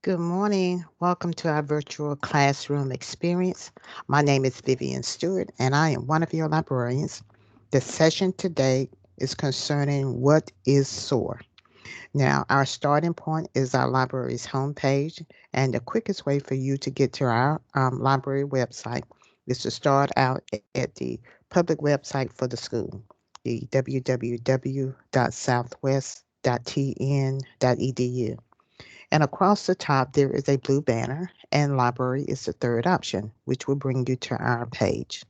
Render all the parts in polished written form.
Good morning. Welcome to our virtual classroom experience. My name is Vivian Stewart, and I am one of your librarians. The session today is concerning what is SOAR. Now, our starting point is our library's homepage, and the quickest way for you to get to our library website is to start out at the public website for the school, the www.southwest.tn.edu. And across the top, there is a blue banner, and library is the third option, which will bring you to our page.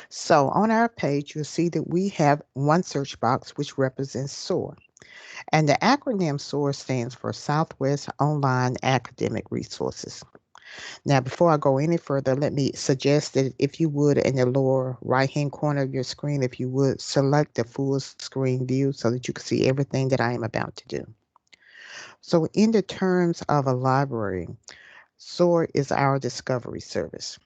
So on our page, you'll see that we have one search box, which represents SOAR. And the acronym SOAR stands for Southwest Online Academic Resources. Now, before I go any further, let me suggest that if you would, in the lower right-hand corner of your screen, if you would select the full screen view so that you can see everything that I am about to do. So in the terms of a library, SOAR is our discovery service.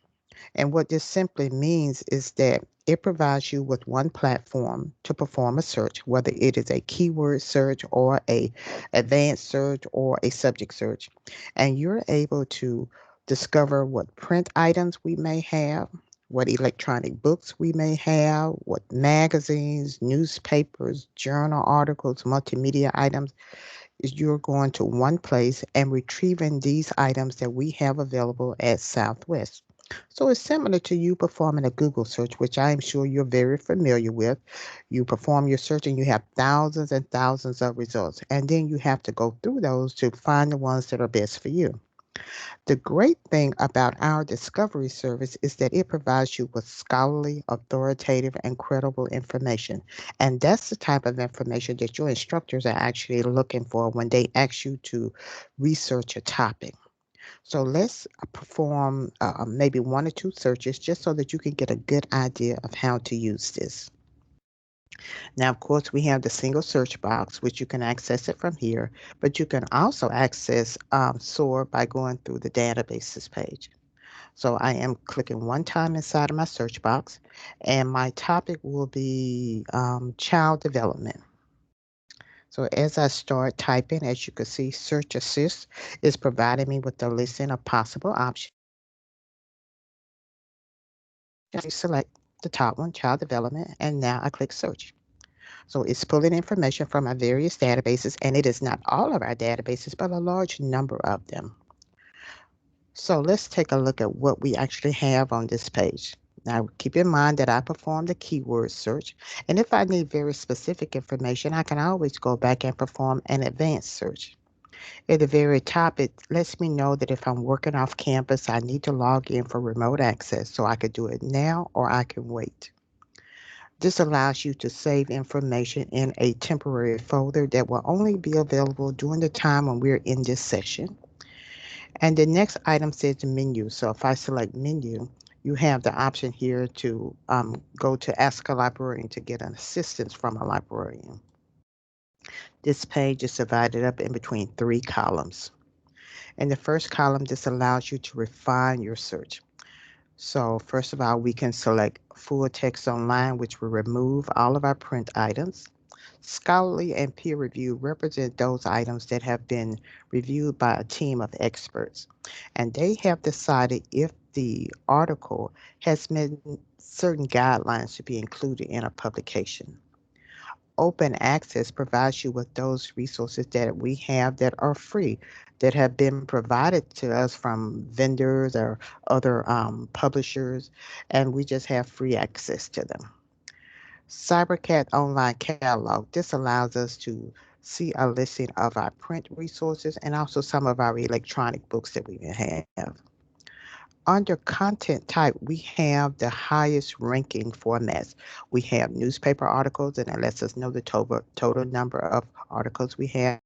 And what this simply means is that it provides you with one platform to perform a search, whether it is a keyword search or a advanced search or a subject search. And you're able to discover what print items we may have, what electronic books we may have, what magazines, newspapers, journal articles, multimedia items is you're going to one place and retrieving these items that we have available at Southwest. So it's similar to you performing a Google search, which I am sure you're very familiar with. You perform your search and you have thousands and thousands of results, and then you have to go through those to find the ones that are best for you. The great thing about our discovery service is that it provides you with scholarly, authoritative, and credible information. And that's the type of information that your instructors are actually looking for when they ask you to research a topic. So let's perform maybe one or two searches just so that you can get a good idea of how to use this. Now, of course, we have the single search box, which you can access it from here, but you can also access SOAR by going through the databases page. So I am clicking one time inside of my search box, and my topic will be child development. So as I start typing, as you can see, Search Assist is providing me with the listing of possible options. I select the top one, child development, and now I click search. So it's pulling information from our various databases, and it is not all of our databases, but a large number of them. So let's take a look at what we actually have on this page. Now, keep in mind that I performed a keyword search, and if I need very specific information, I can always go back and perform an advanced search. At the very top, it lets me know that if I'm working off campus, I need to log in for remote access, so I could do it now or I can wait. This allows you to save information in a temporary folder that will only be available during the time when we're in this session. And the next item says menu. So if I select menu, you have the option here to go to Ask a Librarian to get an assistance from a librarian. This page is divided up in between three columns. In the first column, this allows you to refine your search. So first of all, we can select full text online, which will remove all of our print items. Scholarly and peer review represent those items that have been reviewed by a team of experts, and they have decided if the article has met certain guidelines to be included in a publication. Open access provides you with those resources that we have that are free, that have been provided to us from vendors or other publishers, and we just have free access to them. CyberCat Online Catalog. This allows us to see a listing of our print resources and also some of our electronic books that we have. Under content type, we have the highest ranking formats. We have newspaper articles, and it lets us know the total number of articles we have,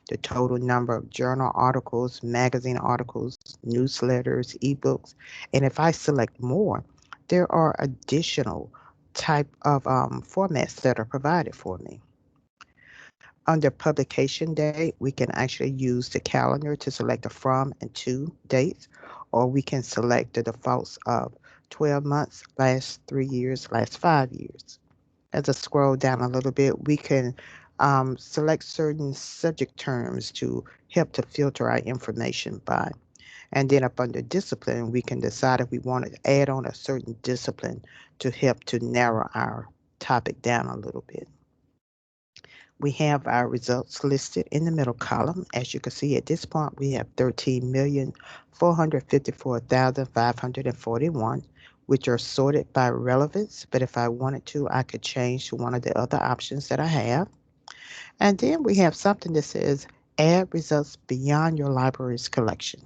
the total number of journal articles, magazine articles, newsletters, ebooks. And if I select more, there are additional type of formats that are provided for me. Under publication date, we can actually use the calendar to select the from and to dates, or we can select the defaults of 12 months, last 3 years, last 5 years. As I scroll down a little bit, we can select certain subject terms to help to filter our information by. And then up under discipline, we can decide if we want to add on a certain discipline to help to narrow our topic down a little bit. We have our results listed in the middle column. As you can see, at this point, we have 13,454,541, which are sorted by relevance. But if I wanted to, I could change to one of the other options that I have. And then we have something that says add results beyond your library's collection.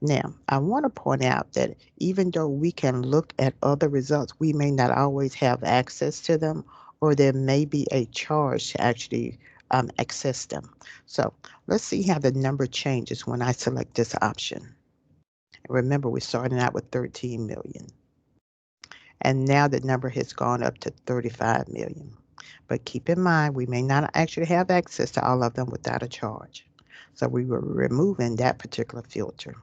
Now, I want to point out that even though we can look at other results, we may not always have access to them, or there may be a charge to actually access them. So let's see how the number changes when I select this option. Remember, we're starting out with 13 million. And now the number has gone up to 35 million. But keep in mind, we may not actually have access to all of them without a charge. So we were removing that particular filter.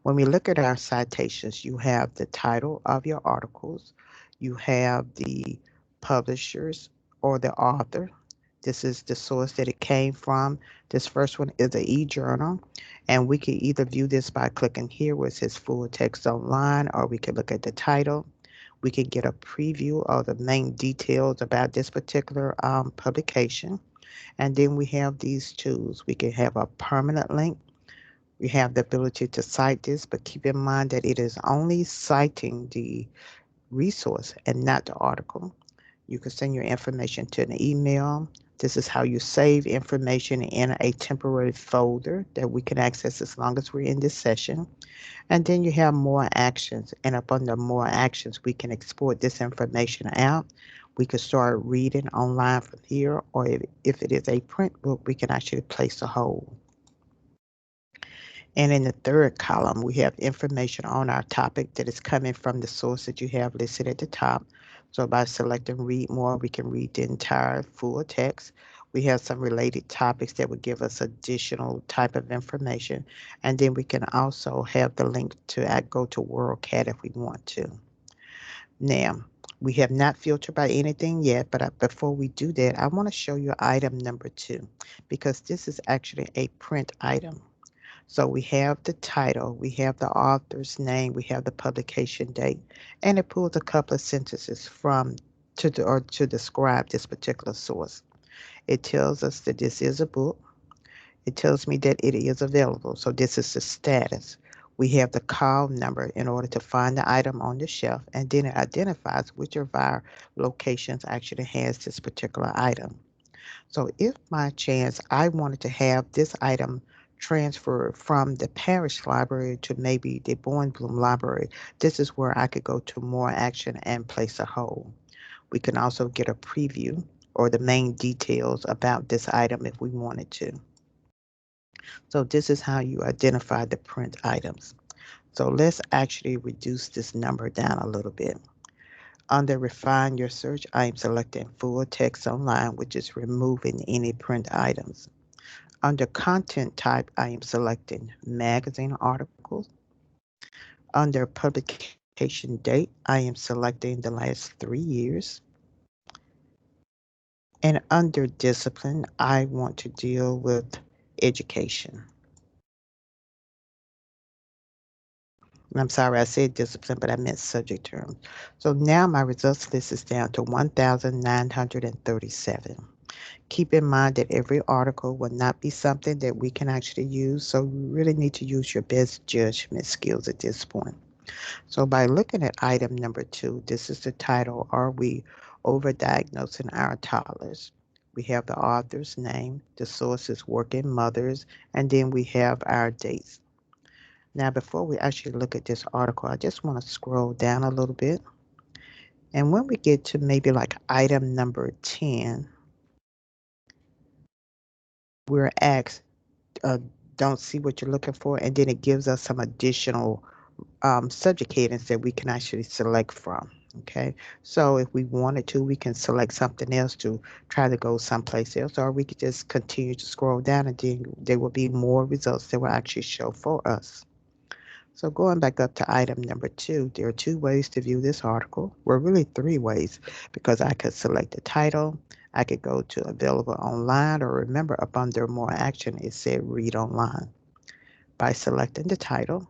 When we look at our citations, you have the title of your articles, you have the publishers or the author. This is the source that it came from. This first one is an e-journal, and we can either view this by clicking here where it says full text online, or we can look at the title. We can get a preview of the main details about this particular publication. And then we have these tools. We can have a permanent link. We have the ability to cite this, but keep in mind that it is only citing the resource and not the article. You can send your information to an email. This is how you save information in a temporary folder that we can access as long as we're in this session. And then you have more actions. And up under more actions, we can export this information out. We could start reading online from here, or if it is a print book, we can actually place a hold. And in the third column, we have information on our topic that is coming from the source that you have listed at the top. So by selecting read more, we can read the entire full text. We have some related topics that would give us additional type of information. And then we can also have the link to go to WorldCat if we want to. Now, we have not filtered by anything yet, but before we do that, I want to show you item number 2, because this is actually a print item. So we have the title, we have the author's name, we have the publication date, and it pulls a couple of sentences to describe this particular source. It tells us that this is a book. It tells me that it is available. So this is the status. We have the call number in order to find the item on the shelf, and then it identifies which of our locations actually has this particular item. So if by chance I wanted to have this item transferred from the parish library to maybe the Bloom library, this is where I could go to more action and place a hold. We can also get a preview or the main details about this item if we wanted to. So this is how you identify the print items. So let's actually reduce this number down a little bit. Under refine your search, I am selecting full text online, which is removing any print items. Under content type, I am selecting magazine articles. Under publication date, I am selecting the last 3 years. And under discipline, I want to deal with education. I'm sorry, I said discipline, but I meant subject terms. So now my results list is down to 1,937. Keep in mind that every article will not be something that we can actually use, so you really need to use your best judgment skills at this point. So by looking at item number 2, this is the title, Are We Overdiagnosing Our Toddlers? We have the author's name, the source is Working Mothers, and then we have our dates. Now, before we actually look at this article, I just want to scroll down a little bit. And when we get to maybe like item number 10, we're asked, don't see what you're looking for, and then it gives us some additional subject headings that we can actually select from. Okay, so if we wanted to, we can select something else to try to go someplace else, or we could just continue to scroll down and then there will be more results that will actually show for us. So going back up to item number 2, there are 2 ways to view this article. Well, really 3 ways, because I could select the title, I could go to available online, or remember up under more action, it said read online. By selecting the title,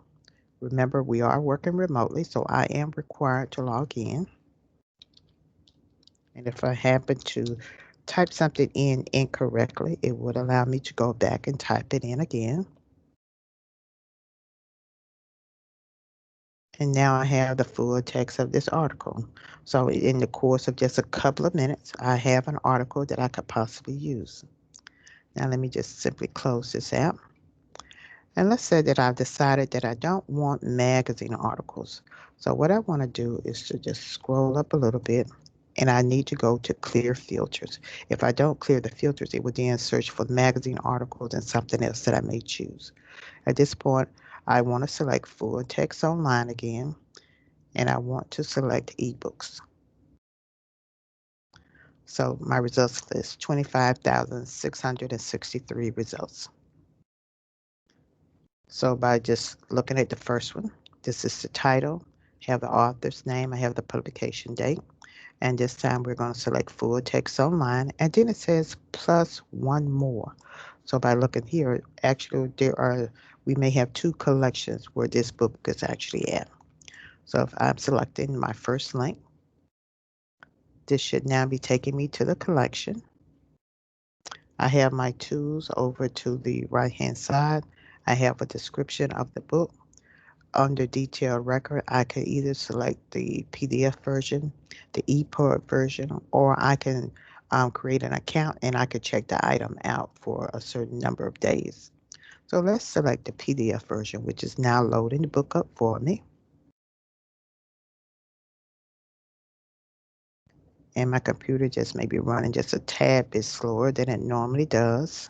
remember we are working remotely, so I am required to log in. And if I happen to type something in incorrectly, it would allow me to go back and type it in again. And now I have the full text of this article. So in the course of just a couple of minutes, I have an article that I could possibly use. Now let me just simply close this out. And let's say that I've decided that I don't want magazine articles. So what I want to do is to just scroll up a little bit, and I need to go to clear filters. If I don't clear the filters, it would then search for magazine articles and something else that I may choose. At this point, I want to select full text online again, and I want to select ebooks. So my results list, 25,663 results. So by just looking at the first one, this is the title, have the author's name, I have the publication date, and this time we're going to select full text online, and then it says plus one more. So by looking here, actually we may have two collections where this book is actually at. So if I'm selecting my first link, this should now be taking me to the collection. I have my tools over to the right-hand side. I have a description of the book. Under detailed record, I can either select the PDF version, the EPUB version, or I can create an account and I could check the item out for a certain number of days. So let's select the PDF version, which is now loading the book up for me. And my computer just may be running just a tad bit slower than it normally does.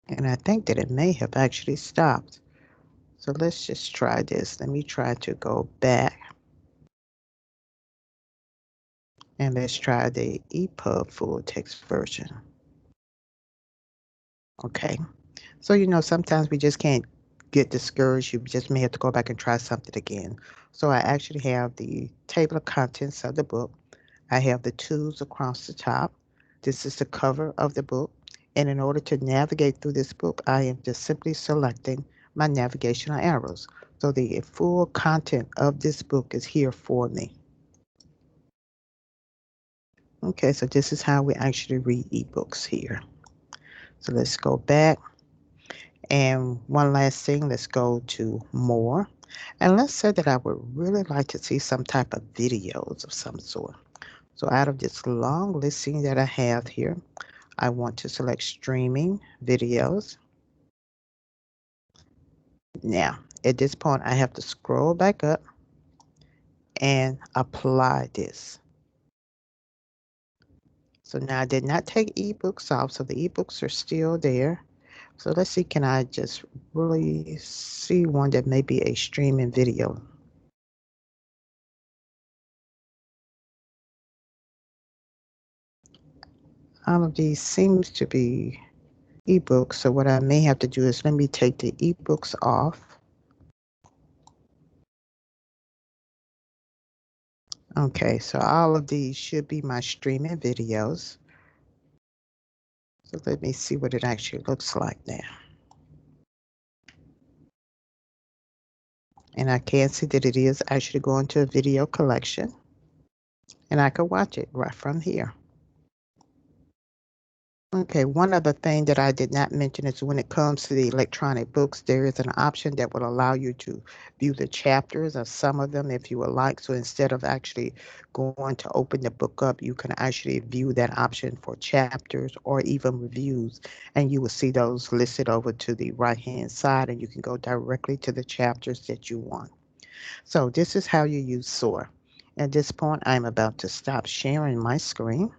And I think that it may have actually stopped. So let's just try this. Let me try to go back. And let's try the EPUB full text version. Okay. So, sometimes we just can't get discouraged. You just may have to go back and try something again. So I actually have the table of contents of the book. I have the tools across the top. This is the cover of the book. And in order to navigate through this book, I am just simply selecting my navigational arrows. So the full content of this book is here for me. Okay, so this is how we actually read ebooks here. So let's go back. And one last thing, let's go to more. And let's say that I would really like to see some type of videos of some sort. So out of this long listing that I have here, I want to select streaming videos. Now, at this point, I have to scroll back up and apply this. So now I did not take ebooks off, so the ebooks are still there. So let's see, can I just really see one that may be a streaming video? All of these seems to be ebooks. So what I may have to do is let me take the ebooks off. Okay, so all of these should be my streaming videos. So let me see what it actually looks like now. And I can see that it is actually going to a video collection. And I can watch it right from here. Okay, one other thing that I did not mention is when it comes to the electronic books, there is an option that will allow you to view the chapters of some of them if you would like. So instead of actually going to open the book up, you can actually view that option for chapters or even reviews. And you will see those listed over to the right-hand side, and you can go directly to the chapters that you want. So this is how you use SOAR. At this point, I'm about to stop sharing my screen.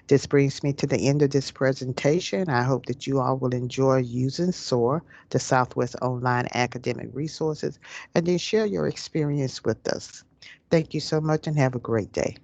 This brings me to the end of this presentation. I hope that you all will enjoy using SOAR, the Southwest Online Academic Resources, and then share your experience with us. Thank you so much and have a great day.